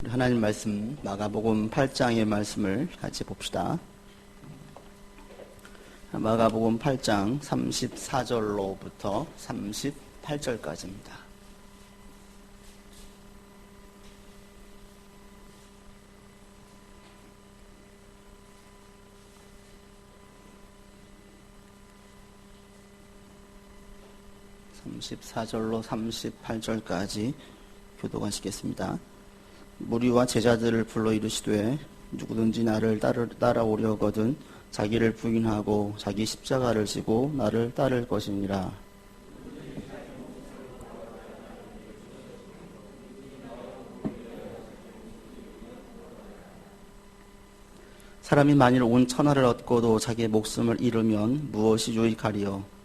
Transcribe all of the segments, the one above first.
하나님 말씀 마가복음 8장의 말씀을 같이 봅시다. 마가복음 8장 34절로부터 38절까지입니다. (34절로) (38절까지) 교독하시겠습니다. 무리와 제자들을 불러 이르시되 누구든지 나를 따라오려거든 자기를 부인하고 자기 십자가를 지고 나를 따를 것이니라. 사람이 만일 온 천하를 얻고도 자기의 목숨을 잃으면 무엇이 유익하리요?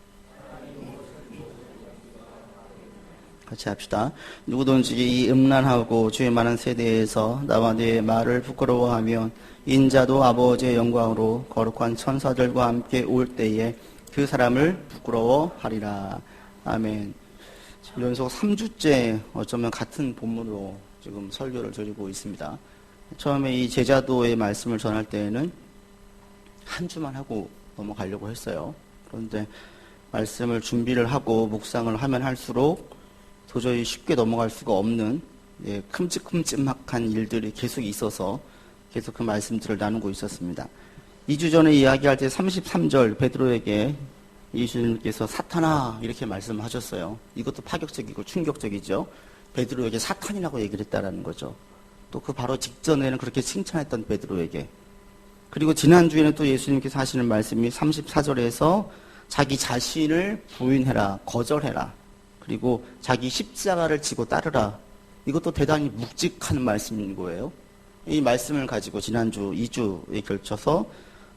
같이 합시다. 누구든지 이 음란하고 죄 많은 세대에서 나와 내 말을 부끄러워하면 인자도 아버지의 영광으로 거룩한 천사들과 함께 올 때에 그 사람을 부끄러워하리라. 아멘. 연속 3주째 어쩌면 같은 본문으로 지금 설교를 드리고 있습니다. 처음에 이 제자도의 말씀을 전할 때에는 한 주만 하고 넘어가려고 했어요. 그런데 말씀을 준비를 하고 묵상을 하면 할수록 도저히 쉽게 넘어갈 수가 없는 큼직큼직한 일들이 계속 있어서 계속 그 말씀들을 나누고 있었습니다. 2주 전에 이야기할 때 33절 베드로에게 예수님께서 사탄아 이렇게 말씀하셨어요. 이것도 파격적이고 충격적이죠. 베드로에게 사탄이라고 얘기를 했다라는 거죠. 또 그 바로 직전에는 그렇게 칭찬했던 베드로에게. 그리고 지난주에는 또 예수님께서 하시는 말씀이 34절에서 자기 자신을 부인해라, 거절해라. 그리고 자기 십자가를 지고 따르라. 이것도 대단히 묵직한 말씀인 거예요. 이 말씀을 가지고 지난주 2주에 걸쳐서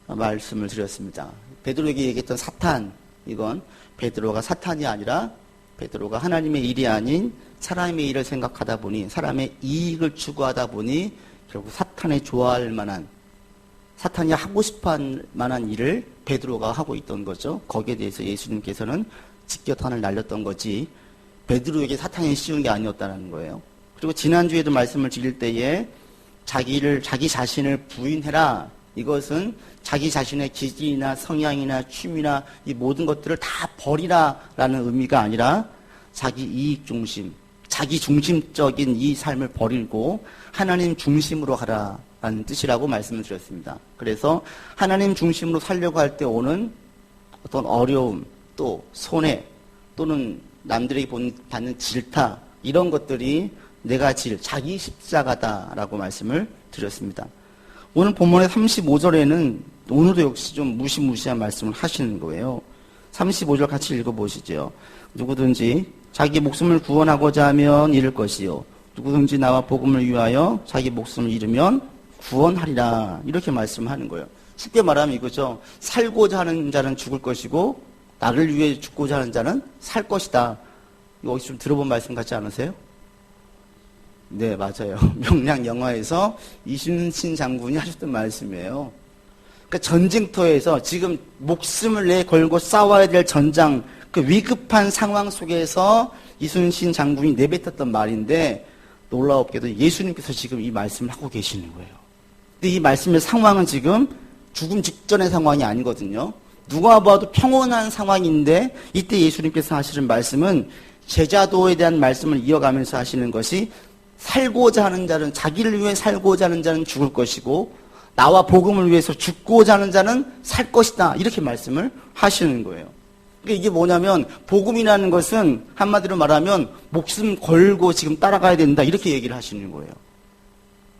말씀을 드렸습니다. 베드로에게 얘기했던 사탄, 이건 베드로가 사탄이 아니라 베드로가 하나님의 일이 아닌 사람의 일을 생각하다 보니, 사람의 이익을 추구하다 보니 결국 사탄이 좋아할 만한, 사탄이 하고 싶어할 만한 일을 베드로가 하고 있던 거죠. 거기에 대해서 예수님께서는 직격탄을 날렸던 거지 베드로에게 사탄이 씌운 게 아니었다는 거예요. 그리고 지난주에도 말씀을 드릴 때에 자기 자신을 부인해라. 이것은 자기 자신의 기질이나 성향이나 취미나 이 모든 것들을 다 버리라라는 의미가 아니라 자기 이익 중심, 자기 중심적인 이 삶을 버리고 하나님 중심으로 하라라는 뜻이라고 말씀을 드렸습니다. 그래서 하나님 중심으로 살려고 할 때 오는 어떤 어려움, 또 손해, 또는 남들에게 받는 질타, 이런 것들이 내가 자기 십자가다라고 말씀을 드렸습니다. 오늘 본문의 35절에는 오늘도 역시 좀 무시무시한 말씀을 하시는 거예요. 35절 같이 읽어보시죠. 누구든지 자기 목숨을 구원하고자 하면 잃을 것이요, 누구든지 나와 복음을 위하여 자기 목숨을 잃으면 구원하리라. 이렇게 말씀하는 거예요. 쉽게 말하면 이거죠. 살고자 하는 자는 죽을 것이고 나를 위해 죽고자 하는 자는 살 것이다. 이거 어디서 좀 들어본 말씀 같지 않으세요? 네, 맞아요. 명량 영화에서 이순신 장군이 하셨던 말씀이에요. 그러니까 전쟁터에서 지금 목숨을 걸고 싸워야 될 전장, 그 위급한 상황 속에서 이순신 장군이 내뱉었던 말인데, 놀라웠게도 예수님께서 지금 이 말씀을 하고 계시는 거예요. 근데 이 말씀의 상황은 지금 죽음 직전의 상황이 아니거든요. 누가 봐도 평온한 상황인데 이때 예수님께서 하시는 말씀은 제자도에 대한 말씀을 이어가면서 하시는 것이, 살고자 하는 자는, 자기를 위해 살고자 하는 자는 죽을 것이고 나와 복음을 위해서 죽고자 하는 자는 살 것이다. 이렇게 말씀을 하시는 거예요. 그러니까 이게 뭐냐면 복음이라는 것은 한마디로 말하면 목숨 걸고 지금 따라가야 된다. 이렇게 얘기를 하시는 거예요.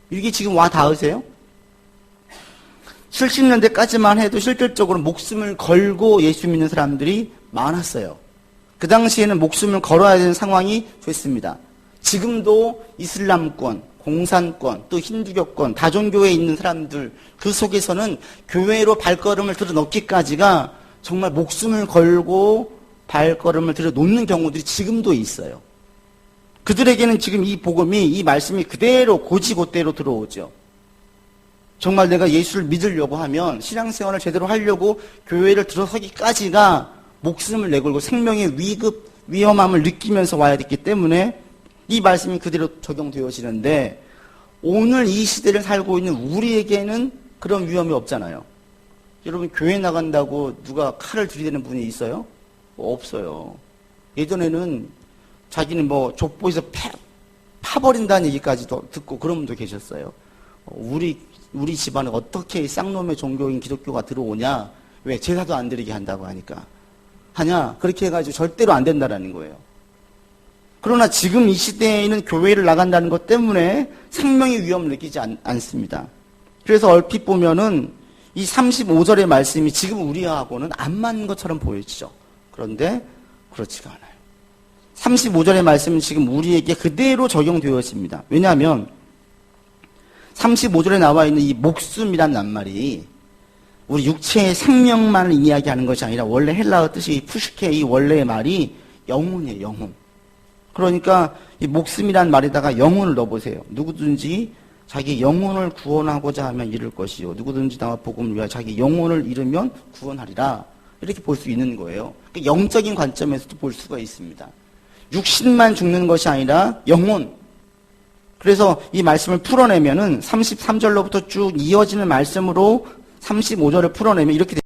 이게 지금 와 닿으세요? 70년대까지만 해도 실질적으로 목숨을 걸고 예수 믿는 사람들이 많았어요. 그 당시에는 목숨을 걸어야 되는 상황이 됐습니다. 지금도 이슬람권, 공산권, 또 힌두교권, 다종교에 있는 사람들, 그 속에서는 교회로 발걸음을 들여놓기까지가 정말 목숨을 걸고 발걸음을 들여놓는 경우들이 지금도 있어요. 그들에게는 지금 이 복음이, 이 말씀이 그대로 고지고대로 들어오죠. 정말 내가 예수를 믿으려고 하면, 신앙생활을 제대로 하려고 교회를 들어서기까지가 목숨을 내걸고 생명의 위험함을 느끼면서 와야 됐기 때문에 이 말씀이 그대로 적용되어지는데, 오늘 이 시대를 살고 있는 우리에게는 그런 위험이 없잖아요. 여러분, 교회 나간다고 누가 칼을 들이대는 분이 있어요? 없어요. 예전에는 자기는 뭐 족보에서 파버린다는 얘기까지도 듣고 그런 분도 계셨어요. 우리 집안에 어떻게 쌍놈의 종교인 기독교가 들어오냐? 왜? 제사도 안 드리게 한다고 하니까. 하냐? 그렇게 해가지고 절대로 안 된다라는 거예요. 그러나 지금 이 시대에는 교회를 나간다는 것 때문에 생명의 위험을 느끼지 않습니다. 그래서 얼핏 보면은 이 35절의 말씀이 지금 우리하고는 안 맞는 것처럼 보이죠. 그런데 그렇지가 않아요. 35절의 말씀은 지금 우리에게 그대로 적용되었습니다. 왜냐하면 35절에 나와 있는 이 목숨이란 낱말이 우리 육체의 생명만을 이야기하는 것이 아니라 원래 헬라어 뜻이 푸슈케, 이 원래의 말이 영혼이에요. 영혼. 그러니까 이 목숨이란 말에다가 영혼을 넣어보세요. 누구든지 자기 영혼을 구원하고자 하면 잃을 것이요, 누구든지 나와 복음을 위하여 자기 영혼을 잃으면 구원하리라. 이렇게 볼 수 있는 거예요. 그러니까 영적인 관점에서도 볼 수가 있습니다. 육신만 죽는 것이 아니라 영혼. 그래서 이 말씀을 풀어내면은 33절로부터 쭉 이어지는 말씀으로 35절을 풀어내면 이렇게 됩니다.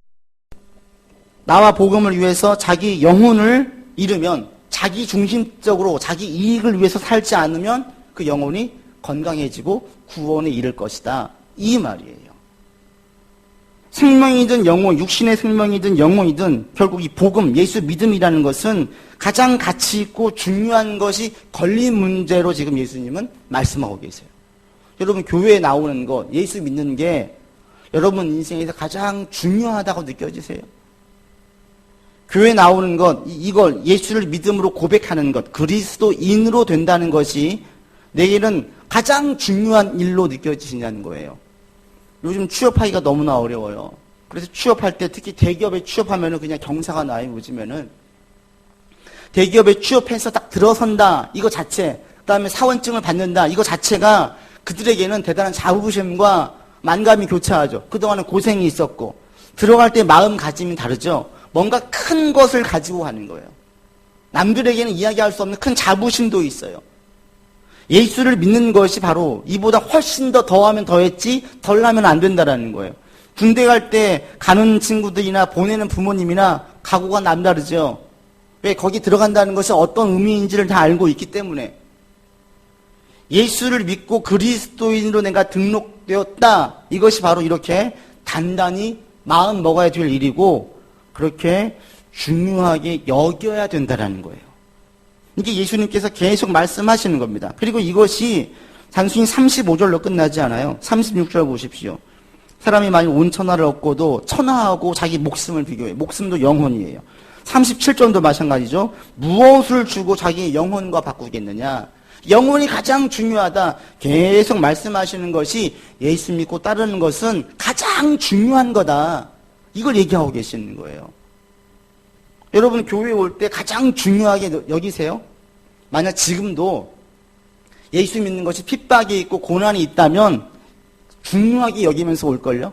나와 복음을 위해서 자기 영혼을 잃으면, 자기 중심적으로 자기 이익을 위해서 살지 않으면 그 영혼이 건강해지고 구원에 이를 것이다. 이 말이에요. 생명이든 영혼, 육신의 생명이든 영혼이든 결국 이 복음, 예수 믿음이라는 것은 가장 가치 있고 중요한 것이 걸린 문제로 지금 예수님은 말씀하고 계세요. 여러분, 교회에 나오는 것, 예수 믿는 게 여러분 인생에서 가장 중요하다고 느껴지세요? 교회 나오는 것, 이걸 예수를 믿음으로 고백하는 것, 그리스도인으로 된다는 것이 내게는 가장 중요한 일로 느껴지시냐는 거예요. 요즘 취업하기가 너무나 어려워요. 그래서 취업할 때, 특히 대기업에 취업하면은 그냥 경사가 나요, 요즘에는. 대기업에 취업해서 딱 들어선다, 이거 자체, 그 다음에 사원증을 받는다, 이거 자체가 그들에게는 대단한 자부심과 만감이 교차하죠. 그동안은 고생이 있었고, 들어갈 때 마음가짐이 다르죠. 뭔가 큰 것을 가지고 가는 거예요. 남들에게는 이야기할 수 없는 큰 자부심도 있어요. 예수를 믿는 것이 바로 이보다 훨씬 더 더하면 더했지 덜하면 안 된다라는 거예요. 군대 갈 때 가는 친구들이나 보내는 부모님이나 각오가 남다르죠. 왜? 거기 들어간다는 것이 어떤 의미인지를 다 알고 있기 때문에. 예수를 믿고 그리스도인으로 내가 등록되었다. 이것이 바로 이렇게 단단히 마음 먹어야 될 일이고 그렇게 중요하게 여겨야 된다라는 거예요. 이게 예수님께서 계속 말씀하시는 겁니다. 그리고 이것이 단순히 35절로 끝나지 않아요. 36절 보십시오. 사람이 만일 온 천하를 얻고도 천하하고 자기 목숨을 비교해요. 목숨도 영혼이에요. 37절도 마찬가지죠. 무엇을 주고 자기 영혼과 바꾸겠느냐. 영혼이 가장 중요하다. 계속 말씀하시는 것이 예수 믿고 따르는 것은 가장 중요한 거다. 이걸 얘기하고 계시는 거예요. 여러분, 교회에 올 때 가장 중요하게 여기세요? 만약 지금도 예수 믿는 것이 핍박이 있고 고난이 있다면 중요하게 여기면서 올걸요?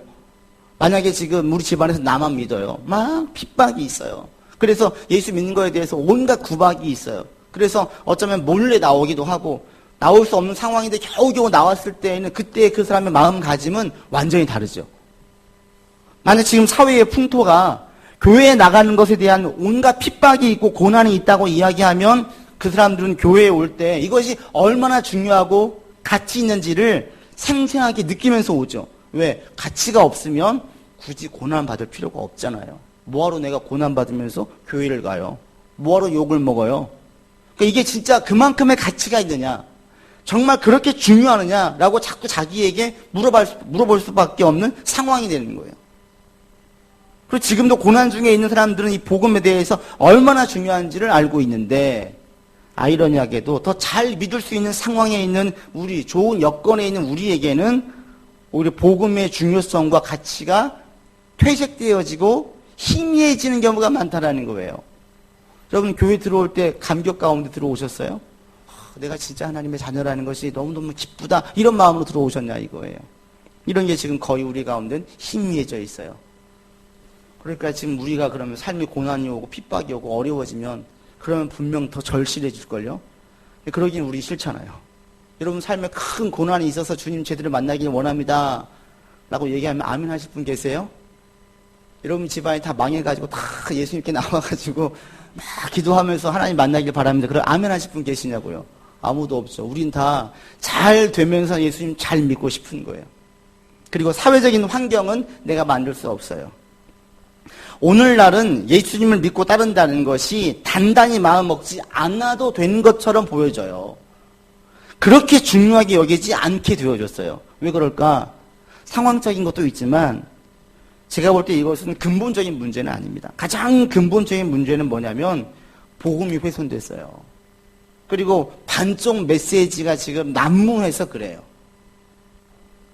만약에 지금 우리 집안에서 나만 믿어요. 막 핍박이 있어요. 그래서 예수 믿는 거에 대해서 온갖 구박이 있어요. 그래서 어쩌면 몰래 나오기도 하고 나올 수 없는 상황인데 겨우겨우 나왔을 때에는 그때 그 사람의 마음가짐은 완전히 다르죠. 만약 지금 사회의 풍토가 교회에 나가는 것에 대한 온갖 핍박이 있고 고난이 있다고 이야기하면 그 사람들은 교회에 올 때 이것이 얼마나 중요하고 가치 있는지를 생생하게 느끼면서 오죠. 왜? 가치가 없으면 굳이 고난받을 필요가 없잖아요. 뭐하러 내가 고난받으면서 교회를 가요? 뭐하러 욕을 먹어요? 그러니까 이게 진짜 그만큼의 가치가 있느냐? 정말 그렇게 중요하느냐라고 자꾸 자기에게 물어볼 수밖에 없는 상황이 되는 거예요. 그리고 지금도 고난 중에 있는 사람들은 이 복음에 대해서 얼마나 중요한지를 알고 있는데 아이러니하게도 더 잘 믿을 수 있는 상황에 있는 우리, 좋은 여건에 있는 우리에게는 오히려 복음의 중요성과 가치가 퇴색되어지고 희미해지는 경우가 많다라는 거예요. 여러분, 교회 들어올 때 감격 가운데 들어오셨어요? 내가 진짜 하나님의 자녀라는 것이 너무너무 기쁘다, 이런 마음으로 들어오셨냐 이거예요. 이런 게 지금 거의 우리 가운데는 희미해져 있어요. 그러니까 지금 우리가 그러면 삶에 고난이 오고 핍박이 오고 어려워지면 그러면 분명 더 절실해질걸요? 그러긴 우리 싫잖아요. 여러분 삶에 큰 고난이 있어서 주님 제대로 만나길 원합니다 라고 얘기하면 아멘 하실 분 계세요? 여러분 집안이 다 망해가지고 다 예수님께 나와가지고 막 기도하면서 하나님 만나길 바랍니다. 그럼 아멘 하실 분 계시냐고요? 아무도 없죠. 우린 다 잘 되면서 예수님 잘 믿고 싶은 거예요. 그리고 사회적인 환경은 내가 만들 수 없어요. 오늘날은 예수님을 믿고 따른다는 것이 단단히 마음 먹지 않아도 되는 것처럼 보여져요. 그렇게 중요하게 여기지 않게 되어졌어요. 왜 그럴까? 상황적인 것도 있지만 제가 볼 때 이것은 근본적인 문제는 아닙니다. 가장 근본적인 문제는 뭐냐면 복음이 훼손됐어요. 그리고 반쪽 메시지가 지금 난무해서 그래요.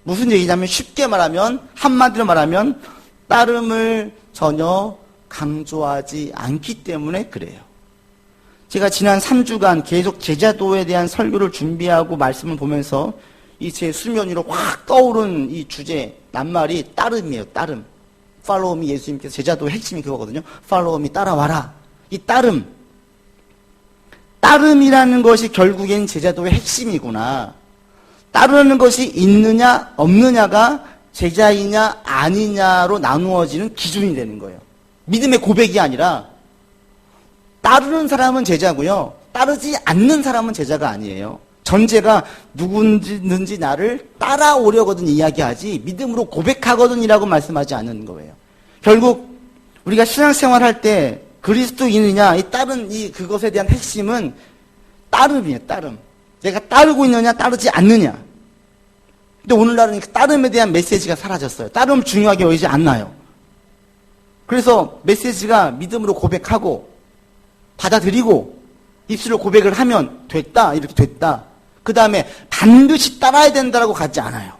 무슨 얘기냐면 쉽게 말하면 한마디로 말하면 따름을 전혀 강조하지 않기 때문에 그래요. 제가 지난 3주간 계속 제자도에 대한 설교를 준비하고 말씀을 보면서 이 제 수면 위로 확 떠오른 이 주제 낱말이 따름이에요. 따름. Follow me. 예수님께서 제자도의 핵심이 그거거든요. Follow me. 따라와라. 이 따름. 따름이라는 것이 결국엔 제자도의 핵심이구나. 따르는 것이 있느냐 없느냐가 제자이냐 아니냐로 나누어지는 기준이 되는 거예요. 믿음의 고백이 아니라 따르는 사람은 제자고요. 따르지 않는 사람은 제자가 아니에요. 전제가 누군지 나를 따라오려거든 이야기하지 믿음으로 고백하거든이라고 말씀하지 않는 거예요. 결국 우리가 신앙생활할 때 그리스도인이냐 이 따른 이 그것에 대한 핵심은 따름이에요. 따름. 내가 따르고 있느냐 따르지 않느냐. 근데 오늘날은 그 따름에 대한 메시지가 사라졌어요. 따름 중요하게 여기지 않나요? 그래서 메시지가 믿음으로 고백하고 받아들이고 입술로 고백을 하면 됐다 이렇게 됐다. 그 다음에 반드시 따라야 된다라고 가지 않아요.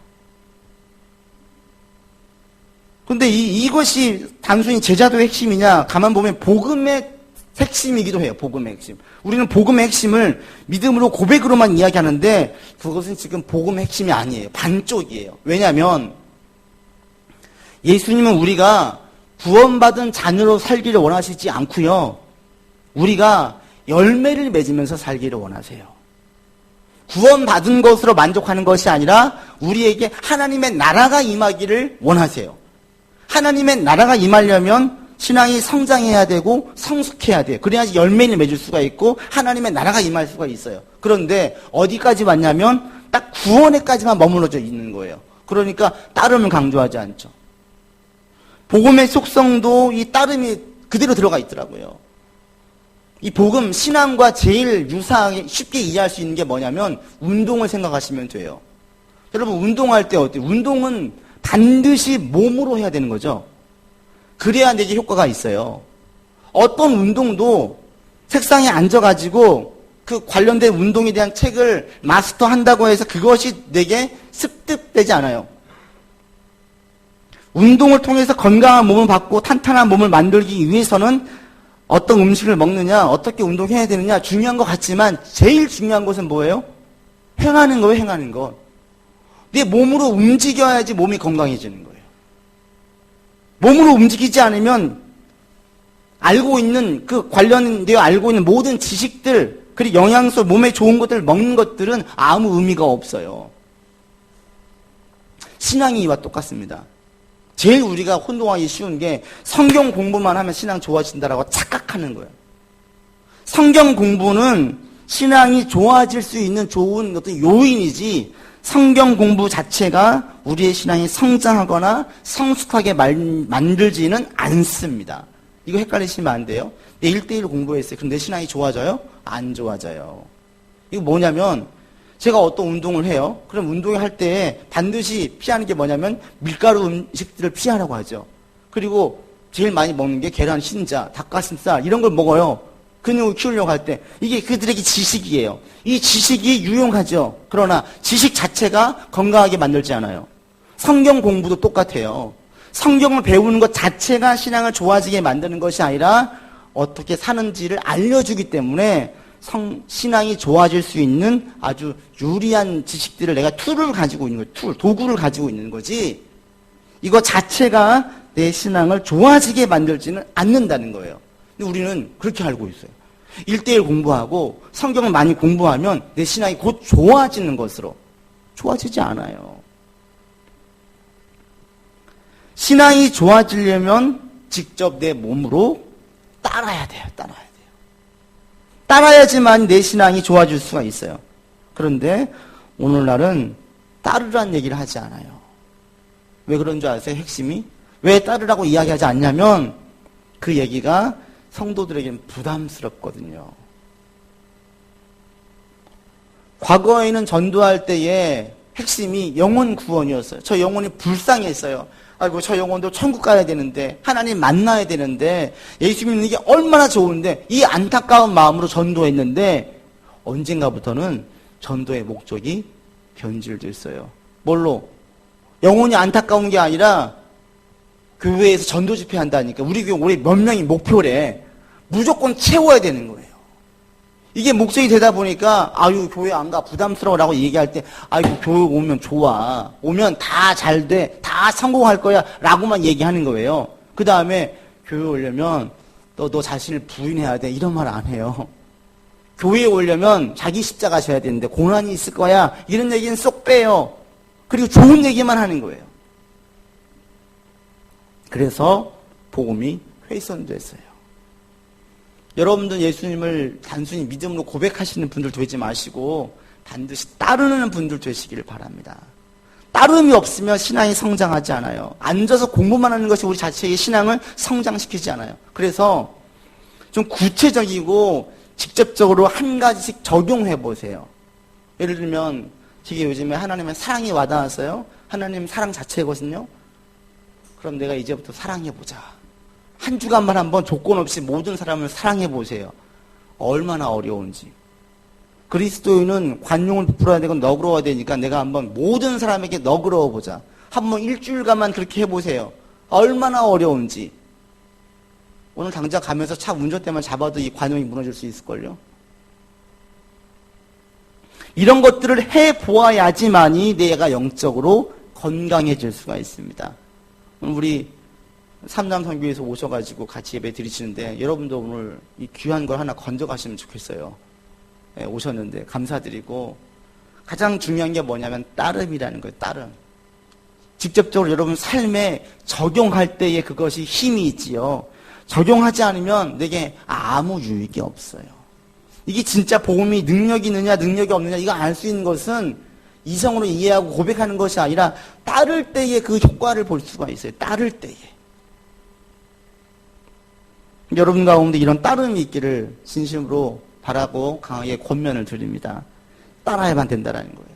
근데 이것이 단순히 제자도의 핵심이냐 가만 보면 복음의 핵심이기도 해요. 복음의 핵심. 우리는 복음의 핵심을 믿음으로 고백으로만 이야기하는데 그것은 지금 복음의 핵심이 아니에요. 반쪽이에요. 왜냐하면 예수님은 우리가 구원받은 자녀로 살기를 원하시지 않고요. 우리가 열매를 맺으면서 살기를 원하세요. 구원받은 것으로 만족하는 것이 아니라 우리에게 하나님의 나라가 임하기를 원하세요. 하나님의 나라가 임하려면 신앙이 성장해야 되고 성숙해야 돼요. 그래야지 열매를 맺을 수가 있고 하나님의 나라가 임할 수가 있어요. 그런데 어디까지 왔냐면 딱 구원에까지만 머물러져 있는 거예요. 그러니까 따름을 강조하지 않죠. 복음의 속성도 이 따름이 그대로 들어가 있더라고요. 이 복음, 신앙과 제일 유사하게 쉽게 이해할 수 있는 게 뭐냐면 운동을 생각하시면 돼요. 여러분 운동할 때 어때요? 운동은 반드시 몸으로 해야 되는 거죠. 그래야 내게 효과가 있어요. 어떤 운동도 책상에 앉아가지고 그 관련된 운동에 대한 책을 마스터한다고 해서 그것이 내게 습득되지 않아요. 운동을 통해서 건강한 몸을 받고 탄탄한 몸을 만들기 위해서는 어떤 음식을 먹느냐, 어떻게 운동해야 되느냐 중요한 것 같지만 제일 중요한 것은 뭐예요? 행하는 거예요, 행하는 것. 내 몸으로 움직여야지 몸이 건강해지는 거예요. 몸으로 움직이지 않으면 알고 있는 그 관련되어 알고 있는 모든 지식들 그리고 영양소 몸에 좋은 것들 먹는 것들은 아무 의미가 없어요. 신앙이 이와 똑같습니다. 제일 우리가 혼동하기 쉬운 게 성경 공부만 하면 신앙 좋아진다라고 착각하는 거예요. 성경 공부는 신앙이 좋아질 수 있는 좋은 어떤 요인이지 성경 공부 자체가 우리의 신앙이 성장하거나 성숙하게 만들지는 않습니다. 이거 헷갈리시면 안 돼요. 내 1대1 공부했어요. 그럼 내 신앙이 좋아져요? 안 좋아져요. 이거 뭐냐면 제가 어떤 운동을 해요. 그럼 운동할 때 반드시 피하는 게 뭐냐면 밀가루 음식들을 피하라고 하죠. 그리고 제일 많이 먹는 게 계란, 흰자, 닭가슴살 이런 걸 먹어요. 근육을 키우려고 할 때 이게 그들에게 지식이에요. 이 지식이 유용하죠. 그러나 지식 자체가 건강하게 만들지 않아요. 성경 공부도 똑같아요. 성경을 배우는 것 자체가 신앙을 좋아지게 만드는 것이 아니라 어떻게 사는지를 알려주기 때문에 신앙이 좋아질 수 있는 아주 유리한 지식들을 내가 툴을 가지고 있는 거예요. 도구를 가지고 있는 거지 이거 자체가 내 신앙을 좋아지게 만들지는 않는다는 거예요. 근데 우리는 그렇게 알고 있어요. 1대1 공부하고 성경을 많이 공부하면 내 신앙이 곧 좋아지는 것으로 좋아지지 않아요. 신앙이 좋아지려면 직접 내 몸으로 따라야 돼요. 따라야지만 내 신앙이 좋아질 수가 있어요. 그런데 오늘날은 따르라는 얘기를 하지 않아요. 왜 그런 줄 아세요? 핵심이? 왜 따르라고 이야기하지 않냐면 그 얘기가 성도들에게는 부담스럽거든요. 과거에는 전도할 때의 핵심이 영혼 구원이었어요. 저 영혼이 불쌍했어요. 아이고 저 영혼도 천국 가야 되는데 하나님 만나야 되는데 예수 믿는 게 얼마나 좋은데 이 안타까운 마음으로 전도했는데 언젠가부터는 전도의 목적이 변질됐어요. 뭘로? 영혼이 안타까운 게 아니라 교회에서 전도 집회 한다니까 우리 교회 올해 몇 명이 목표래. 무조건 채워야 되는 거예요. 이게 목적이 되다 보니까 아유 교회 안 가 부담스러워라고 얘기할 때 아이고 교회 오면 좋아. 오면 다 잘 돼. 다 성공할 거야 라고만 얘기하는 거예요. 그 다음에 교회 오려면 너 자신을 부인해야 돼 이런 말 안 해요. 교회에 오려면 자기 십자가 져야 되는데 고난이 있을 거야 이런 얘기는 쏙 빼요. 그리고 좋은 얘기만 하는 거예요. 그래서 복음이 훼손됐어요. 여러분들 예수님을 단순히 믿음으로 고백하시는 분들 되지 마시고 반드시 따르는 분들 되시기를 바랍니다. 따름이 없으면 신앙이 성장하지 않아요. 앉아서 공부만 하는 것이 우리 자체의 신앙을 성장시키지 않아요. 그래서 좀 구체적이고 직접적으로 한 가지씩 적용해 보세요. 예를 들면 되게 요즘에 하나님의 사랑이 와닿았어요. 하나님 사랑 자체거든요. 그럼 내가 이제부터 사랑해보자. 한 주간만 한번 조건 없이 모든 사람을 사랑해보세요. 얼마나 어려운지. 그리스도인은 관용을 베풀어야 되고 너그러워야 되니까 내가 한번 모든 사람에게 너그러워보자. 한번 일주일간만 그렇게 해보세요. 얼마나 어려운지. 오늘 당장 가면서 차 운전대만 잡아도 이 관용이 무너질 수 있을걸요. 이런 것들을 해보아야지만이 내가 영적으로 건강해질 수가 있습니다. 우리 삼남선교에서 오셔가지고 같이 예배 드리시는데 여러분도 오늘 이 귀한 걸 하나 건져가시면 좋겠어요. 네, 오셨는데 감사드리고 가장 중요한 게 뭐냐면 따름이라는 거예요. 따름. 직접적으로 여러분 삶에 적용할 때에 그것이 힘이 있지요. 적용하지 않으면 내게 아무 유익이 없어요. 이게 진짜 복음이 능력이 있느냐 능력이 없느냐 이거 알 수 있는 것은 이성으로 이해하고 고백하는 것이 아니라 따를 때에 그 효과를 볼 수가 있어요. 따를 때에. 여러분 가운데 이런 따름이 있기를 진심으로 바라고 강하게 권면을 드립니다. 따라야만 된다는 거예요.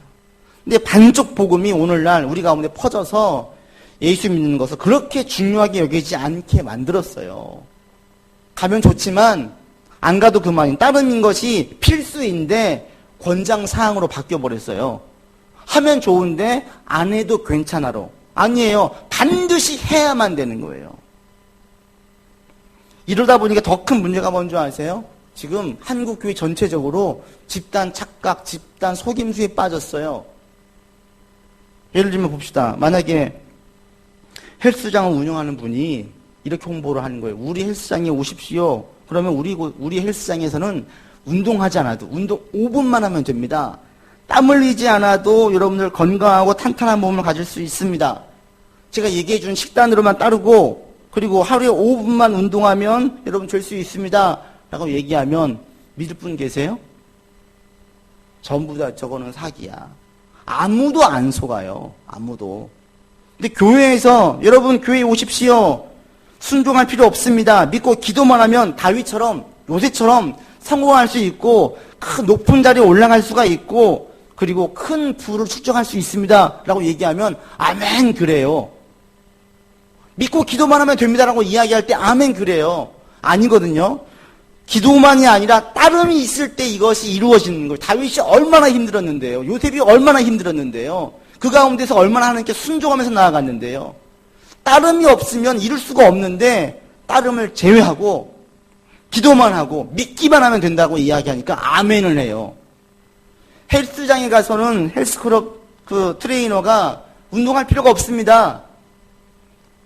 근데 반쪽 복음이 오늘날 우리 가운데 퍼져서 예수 믿는 것을 그렇게 중요하게 여기지 않게 만들었어요. 가면 좋지만 안 가도 그만인 따름인 것이 필수인데 권장사항으로 바뀌어버렸어요. 하면 좋은데 안 해도 괜찮아로. 아니에요. 반드시 해야만 되는 거예요. 이러다 보니까 더 큰 문제가 뭔지 아세요? 지금 한국교회 전체적으로 집단 착각, 집단 속임수에 빠졌어요. 예를 들면 봅시다. 만약에 헬스장을 운영하는 분이 이렇게 홍보를 하는 거예요. 우리 헬스장에 오십시오. 그러면 우리 헬스장에서는 운동하지 않아도 운동 5분만 하면 됩니다. 땀 흘리지 않아도 여러분들 건강하고 탄탄한 몸을 가질 수 있습니다. 제가 얘기해 준 식단으로만 따르고 그리고 하루에 5분만 운동하면 여러분 될 수 있습니다. 라고 얘기하면 믿을 분 계세요? 전부 다 저거는 사기야. 아무도 안 속아요. 아무도. 근데 교회에서 여러분 교회에 오십시오. 순종할 필요 없습니다. 믿고 기도만 하면 다윗처럼 요새처럼 성공할 수 있고 큰 높은 자리에 올라갈 수가 있고 그리고 큰 부를 축적할 수 있습니다. 라고 얘기하면 아멘 그래요. 믿고 기도만 하면 됩니다라고 이야기할 때 아멘 그래요. 아니거든요. 기도만이 아니라 따름이 있을 때 이것이 이루어지는 거예요. 다윗이 얼마나 힘들었는데요. 요셉이 얼마나 힘들었는데요. 그 가운데서 얼마나 하나님께 순종하면서 나아갔는데요. 따름이 없으면 이룰 수가 없는데 따름을 제외하고 기도만 하고 믿기만 하면 된다고 이야기하니까 아멘을 해요. 헬스장에 가서는 헬스클럽 그 트레이너가 운동할 필요가 없습니다.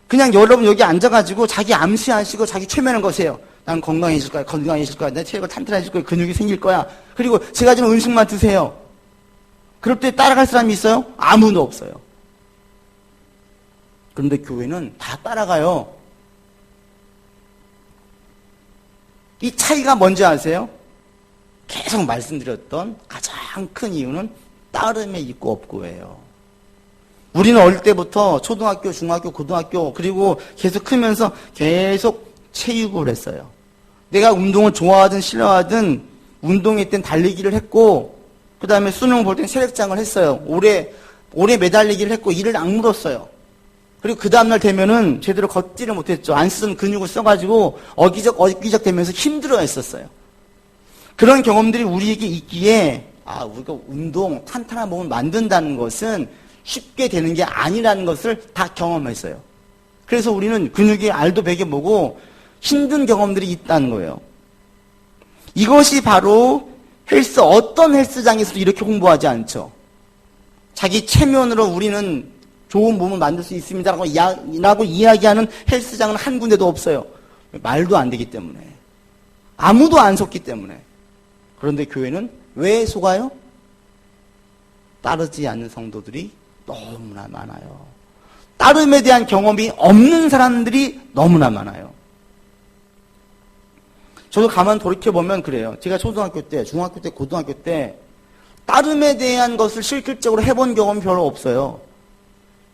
그냥 여러분 여기 앉아가지고 자기 암시하시고 자기 최면을 거세요. 난 건강해질 거야, 건강해질 거야, 내 체력을 탄탄해질 거야, 근육이 생길 거야. 그리고 제가 주는 음식만 드세요. 그럴 때 따라갈 사람이 있어요? 아무도 없어요. 그런데 교회는 다 따라가요. 이 차이가 뭔지 아세요? 계속 말씀드렸던 가장 큰 이유는 따름에 있고 없고예요. 우리는 어릴 때부터 초등학교, 중학교, 고등학교 그리고 계속 크면서 계속 체육을 했어요. 내가 운동을 좋아하든 싫어하든 운동회 땐 달리기를 했고 그 다음에 수능 볼 땐 세력장을 했어요. 오래 매달리기를 했고 이를 악물었어요. 그리고 그 다음날 되면은 제대로 걷지를 못했죠. 안 쓰던 근육을 써가지고 어기적 되면서 힘들어 했었어요. 그런 경험들이 우리에게 있기에 우리가 운동, 탄탄한 몸을 만든다는 것은 쉽게 되는 게 아니라는 것을 다 경험했어요. 그래서 우리는 근육이 알도 배겨 보고 힘든 경험들이 있다는 거예요. 이것이 바로 어떤 헬스장에서도 이렇게 홍보하지 않죠. 자기 체면으로 우리는 좋은 몸을 만들 수 있습니다라고 이야기하는 헬스장은 한 군데도 없어요. 말도 안 되기 때문에. 아무도 안 속기 때문에. 그런데 교회는 왜 속아요? 따르지 않는 성도들이 너무나 많아요. 따름에 대한 경험이 없는 사람들이 너무나 많아요. 저도 가만 돌이켜보면 그래요. 제가 초등학교 때, 중학교 때, 고등학교 때 따름에 대한 것을 실질적으로 해본 경험이 별로 없어요.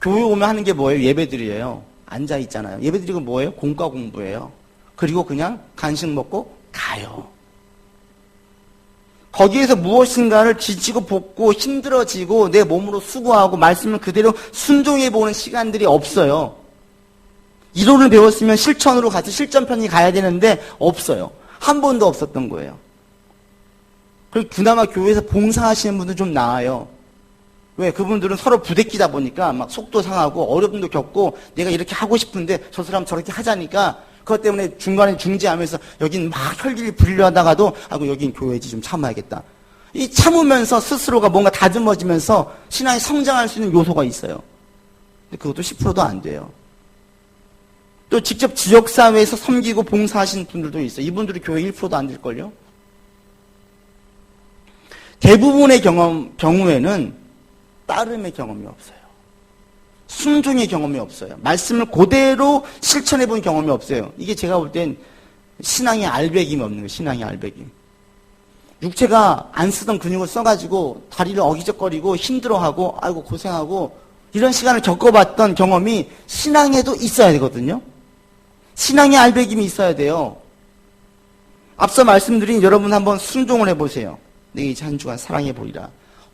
교회 오면 하는 게 뭐예요? 예배드려요. 앉아있잖아요. 예배드리고 뭐예요? 공과 공부예요. 그리고 그냥 간식 먹고 가요. 거기에서 무엇인가를 지지고 볶고 힘들어지고 내 몸으로 수고하고 말씀을 그대로 순종해보는 시간들이 없어요. 이론을 배웠으면 실천으로 가서 실전편이 가야 되는데 없어요. 한 번도 없었던 거예요. 그리고 그나마 교회에서 봉사하시는 분들 좀 나아요. 왜? 그분들은 서로 부대끼다 보니까 막 속도 상하고 어려움도 겪고 내가 이렇게 하고 싶은데 저 사람 저렇게 하자니까 그것 때문에 중간에 중지하면서 여긴 막 혈기를 부리려 하다가도 여긴 교회지 좀 참아야겠다. 이 참으면서 스스로가 뭔가 다듬어지면서 신앙이 성장할 수 있는 요소가 있어요. 근데 그것도 10%도 안 돼요. 또 직접 지역사회에서 섬기고 봉사하시는 분들도 있어요. 이분들이 교회 1%도 안 될걸요? 대부분의 경우에는 따름의 경험이 없어요. 순종의 경험이 없어요. 말씀을 그대로 실천해 본 경험이 없어요. 이게 제가 볼 땐 신앙의 알배김이 없는 거예요. 신앙의 알배김. 육체가 안 쓰던 근육을 써가지고 다리를 어기적거리고 힘들어하고 아이고 고생하고 이런 시간을 겪어봤던 경험이 신앙에도 있어야 되거든요. 신앙의 알배김이 있어야 돼요. 앞서 말씀드린 여러분 한번 순종을 해보세요. 내가 이제 한 주간 사랑해 보리라.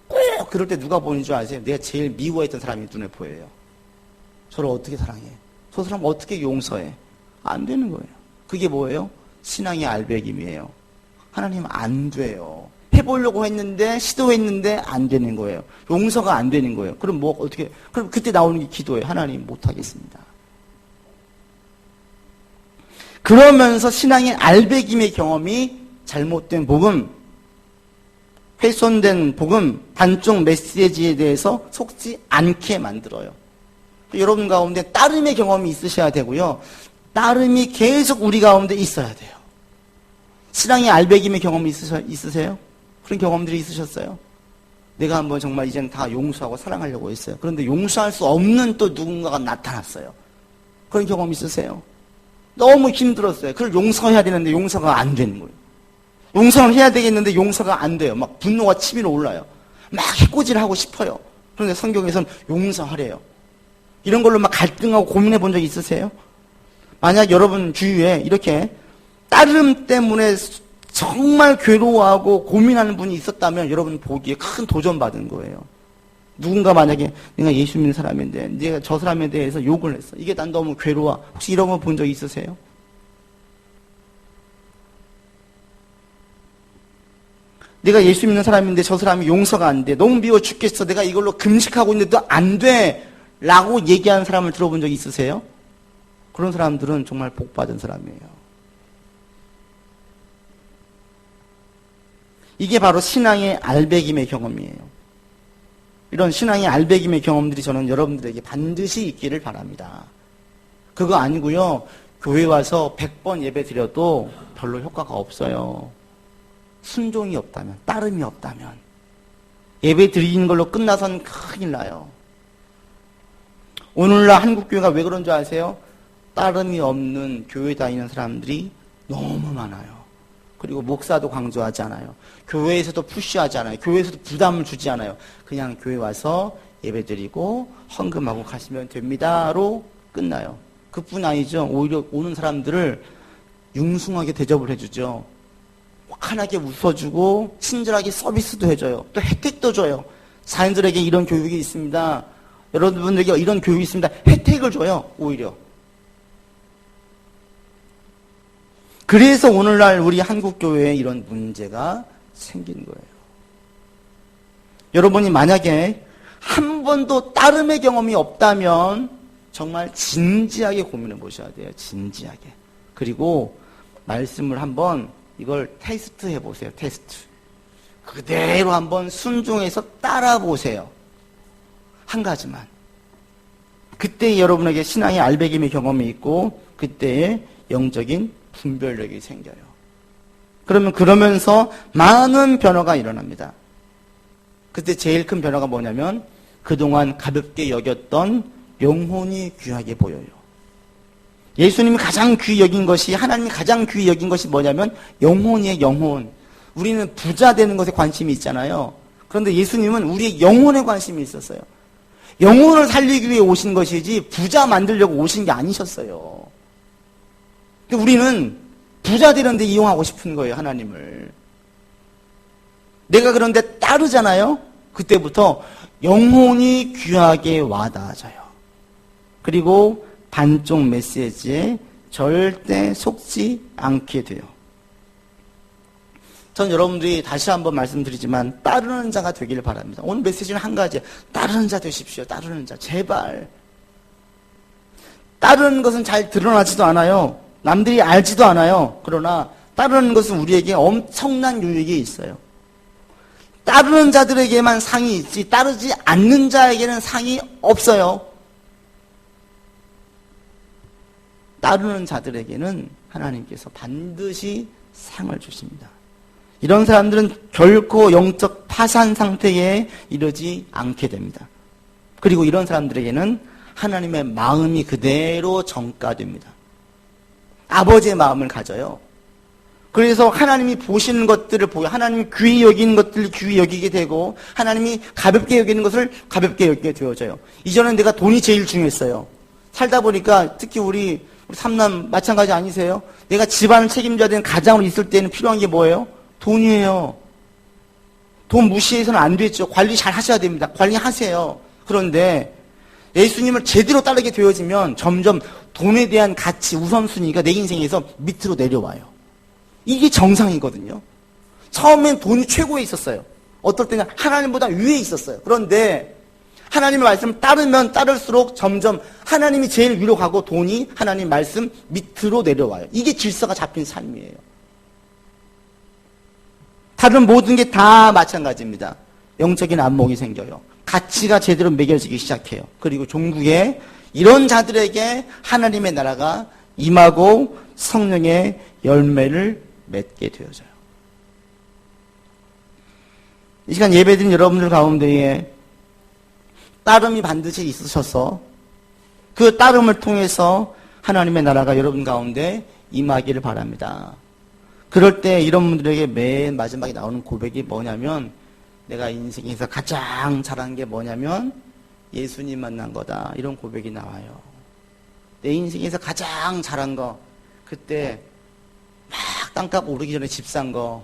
꼭 그럴 때 누가 보는 줄 아세요? 내가 제일 미워했던 사람이 눈에 보여요. 저를 어떻게 사랑해? 저 사람 어떻게 용서해? 안 되는 거예요. 그게 뭐예요? 신앙의 알배김이에요. 하나님 안 돼요. 해보려고 했는데 시도했는데 안 되는 거예요. 용서가 안 되는 거예요. 그럼 그럼 그때 나오는 게 기도예요. 하나님 못하겠습니다. 그러면서 신앙의 알배김의 경험이 잘못된 복음, 훼손된 복음, 반쪽 메시지에 대해서 속지 않게 만들어요. 여러분 가운데 따름의 경험이 있으셔야 되고요. 따름이 계속 우리 가운데 있어야 돼요. 신앙의 알배김의 경험이 있으세요? 그런 경험들이 있으셨어요? 내가 한번 정말 이제는 다 용서하고 사랑하려고 했어요. 그런데 용서할 수 없는 또 누군가가 나타났어요. 그런 경험 있으세요? 너무 힘들었어요. 그걸 용서해야 되는데 용서가 안 되는 거예요. 용서를 해야 되겠는데 용서가 안 돼요. 막 분노가 치밀어 올라요. 막 해코지를 하고 싶어요. 그런데 성경에서는 용서하래요. 이런 걸로 막 갈등하고 고민해 본 적 있으세요? 만약 여러분 주위에 이렇게 따름 때문에 정말 괴로워하고 고민하는 분이 있었다면 여러분 보기에 큰 도전받은 거예요. 누군가 만약에 내가 예수 믿는 사람인데 내가 저 사람에 대해서 욕을 했어. 이게 난 너무 괴로워. 혹시 이런 거 본 적 있으세요? 내가 예수 믿는 사람인데 저 사람이 용서가 안 돼. 너무 미워 죽겠어. 내가 이걸로 금식하고 있는데도 안 돼. 라고 얘기하는 사람을 들어본 적 있으세요? 그런 사람들은 정말 복받은 사람이에요. 이게 바로 신앙의 알배김의 경험이에요. 이런 신앙의 알배김의 경험들이 저는 여러분들에게 반드시 있기를 바랍니다. 그거 아니고요. 교회 와서 100번 예배 드려도 별로 효과가 없어요. 순종이 없다면, 따름이 없다면. 예배 드리는 걸로 끝나선 큰일 나요. 오늘날 한국교회가 왜 그런 줄 아세요? 따름이 없는 교회 다니는 사람들이 너무 많아요. 그리고 목사도 강조하지 않아요. 교회에서도 푸시하지 않아요. 교회에서도 부담을 주지 않아요. 그냥 교회 와서 예배 드리고 헌금하고 가시면 됩니다로 끝나요. 그뿐 아니죠. 오히려 오는 사람들을 융숭하게 대접을 해주죠. 환하게 웃어주고 친절하게 서비스도 해줘요. 또 혜택도 줘요. 자녀들에게 이런 교육이 있습니다. 여러분들에게 이런 교육이 있습니다. 혜택을 줘요. 오히려. 그래서 오늘날 우리 한국교회에 이런 문제가 생긴 거예요. 여러분이 만약에 한 번도 따름의 경험이 없다면 정말 진지하게 고민해 보셔야 돼요. 진지하게. 그리고 말씀을 한번 이걸 테스트 해보세요. 테스트. 그대로 한번 순종해서 따라 보세요. 한 가지만. 그때 여러분에게 신앙의 알배김의 경험이 있고 그때의 영적인 분별력이 생겨요. 그러면서 많은 변화가 일어납니다. 그때 제일 큰 변화가 뭐냐면 그동안 가볍게 여겼던 영혼이 귀하게 보여요. 예수님이 가장 귀히 여긴 것이, 하나님이 가장 귀히 여긴 것이 뭐냐면 영혼이에요. 영혼. 우리는 부자 되는 것에 관심이 있잖아요. 그런데 예수님은 우리의 영혼에 관심이 있었어요. 영혼을 살리기 위해 오신 것이지 부자 만들려고 오신 게 아니셨어요. 근데 우리는 부자 되는 데 이용하고 싶은 거예요. 하나님을. 내가 그런데 따르잖아요. 그때부터 영혼이 귀하게 와닿아져요. 그리고 반쪽 메시지에 절대 속지 않게 돼요. 전 여러분들이 다시 한번 말씀드리지만 따르는 자가 되기를 바랍니다. 오늘 메시지는 한 가지예요. 따르는 자 되십시오. 따르는 자. 제발. 따르는 것은 잘 드러나지도 않아요. 남들이 알지도 않아요. 그러나 따르는 것은 우리에게 엄청난 유익이 있어요. 따르는 자들에게만 상이 있지 따르지 않는 자에게는 상이 없어요. 따르는 자들에게는 하나님께서 반드시 상을 주십니다. 이런 사람들은 결코 영적 파산 상태에 이르지 않게 됩니다. 그리고 이런 사람들에게는 하나님의 마음이 그대로 전가됩니다. 아버지의 마음을 가져요. 그래서 하나님이 보시는 것들을 보고 하나님이 귀히 여기는 것들을 귀히 여기게 되고 하나님이 가볍게 여기는 것을 가볍게 여기게 되어져요. 이전엔 내가 돈이 제일 중요했어요. 살다 보니까 특히 우리 삼남 마찬가지 아니세요? 내가 집안을 책임져야 되는 가장으로 있을 때는 필요한 게 뭐예요? 돈이에요. 돈 무시해서는 안 되죠. 관리 잘 하셔야 됩니다. 관리하세요. 그런데 예수님을 제대로 따르게 되어지면 점점 돈에 대한 가치, 우선순위가 내 인생에서 밑으로 내려와요. 이게 정상이거든요. 처음엔 돈이 최고에 있었어요. 어떨 때는 하나님보다 위에 있었어요. 그런데 하나님의 말씀을 따르면 따를수록 점점 하나님이 제일 위로 가고 돈이 하나님 말씀 밑으로 내려와요. 이게 질서가 잡힌 삶이에요. 다른 모든 게 다 마찬가지입니다. 영적인 안목이 생겨요. 가치가 제대로 매겨지기 시작해요. 그리고 종국에 이런 자들에게 하나님의 나라가 임하고 성령의 열매를 맺게 되어져요. 이 시간 예배드린 여러분들 가운데에 따름이 반드시 있으셔서 그 따름을 통해서 하나님의 나라가 여러분 가운데 임하기를 바랍니다. 그럴 때 이런 분들에게 맨 마지막에 나오는 고백이 뭐냐면 내가 인생에서 가장 잘한 게 뭐냐면 예수님 만난 거다. 이런 고백이 나와요. 내 인생에서 가장 잘한 거 그때 막 땅값 오르기 전에 집 산 거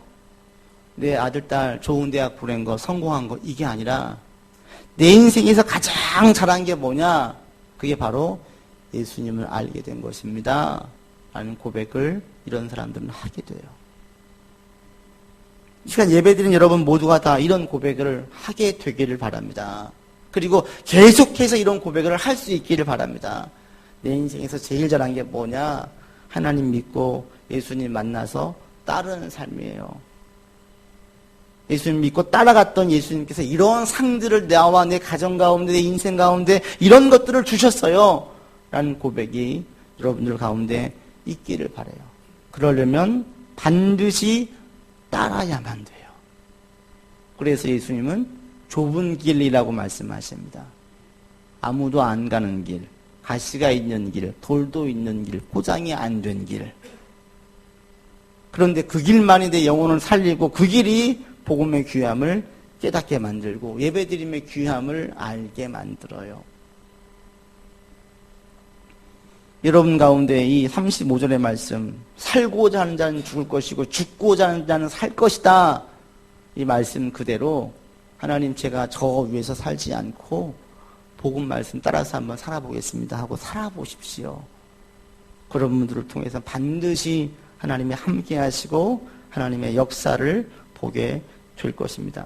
내 아들, 딸 좋은 대학 보낸 거 성공한 거 이게 아니라 내 인생에서 가장 잘한 게 뭐냐? 그게 바로 예수님을 알게 된 것입니다. 라는 고백을 이런 사람들은 하게 돼요. 이 시간 예배드린 여러분 모두가 다 이런 고백을 하게 되기를 바랍니다. 그리고 계속해서 이런 고백을 할 수 있기를 바랍니다. 내 인생에서 제일 잘한 게 뭐냐? 하나님 믿고 예수님 만나서 따르는 삶이에요. 예수님 믿고 따라갔던 예수님께서 이런 상들을 나와 내 가정 가운데 내 인생 가운데 이런 것들을 주셨어요. 라는 고백이 여러분들 가운데 있기를 바라요. 그러려면 반드시 따라야만 돼요. 그래서 예수님은 좁은 길이라고 말씀하십니다. 아무도 안 가는 길, 가시가 있는 길, 돌도 있는 길, 포장이 안 된 길. 그런데 그 길만이 내 영혼을 살리고 그 길이 복음의 귀함을 깨닫게 만들고 예배드림의 귀함을 알게 만들어요. 여러분 가운데 이 35절의 말씀, 살고자 하는 자는 죽을 것이고 죽고자 하는 자는 살 것이다. 이 말씀 그대로 하나님 제가 저 위에서 살지 않고 복음 말씀 따라서 한번 살아보겠습니다 하고 살아보십시오. 그런 분들을 통해서 반드시 하나님이 함께 하시고 하나님의 역사를 보게 될 것입니다.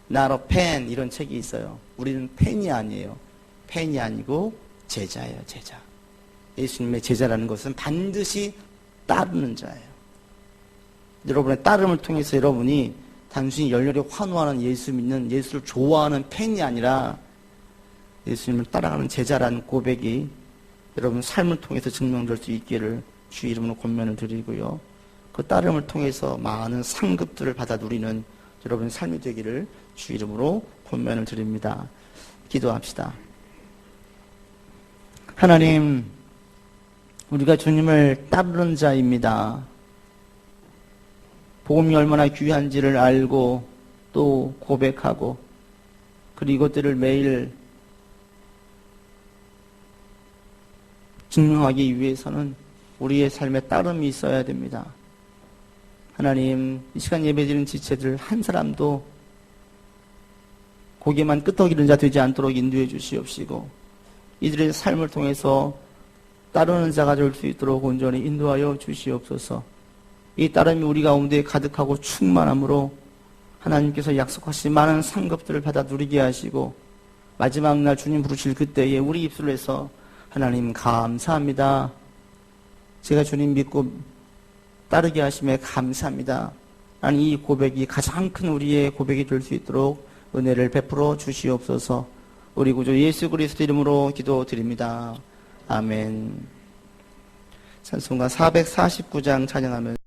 Not a fan 이런 책이 있어요. 우리는 팬이 아니에요. 팬이 아니고 제자예요. 제자. 예수님의 제자라는 것은 반드시 따르는 자예요. 여러분의 따름을 통해서 여러분이 단순히 열렬히 환호하는 예수 믿는 예수를 좋아하는 팬이 아니라 예수님을 따라가는 제자라는 고백이 여러분 삶을 통해서 증명될 수 있기를 주 이름으로 권면을 드리고요. 그 따름을 통해서 많은 상급들을 받아 누리는 여러분의 삶이 되기를 주 이름으로 권면을 드립니다. 기도합시다. 하나님, 우리가 주님을 따르는 자입니다. 복음이 얼마나 귀한지를 알고 또 고백하고 그리고 이것들을 매일 증명하기 위해서는 우리의 삶에 따름이 있어야 됩니다. 하나님, 이 시간 예배드리는 지체들 한 사람도 고개만 끄덕이는 자 되지 않도록 인도해 주시옵시고 이들의 삶을 통해서 따르는 자가 될 수 있도록 온전히 인도하여 주시옵소서. 이 따름이 우리 가운데 가득하고 충만함으로 하나님께서 약속하신 많은 상급들을 받아 누리게 하시고 마지막 날 주님 부르실 그때에 우리 입술에서 하나님 감사합니다. 제가 주님 믿고 따르게 하심에 감사합니다. 라는 이 고백이 가장 큰 우리의 고백이 될 수 있도록 은혜를 베풀어 주시옵소서. 우리 구주 예수 그리스도 이름으로 기도드립니다. 아멘. 찬송가 449장 찬양하면서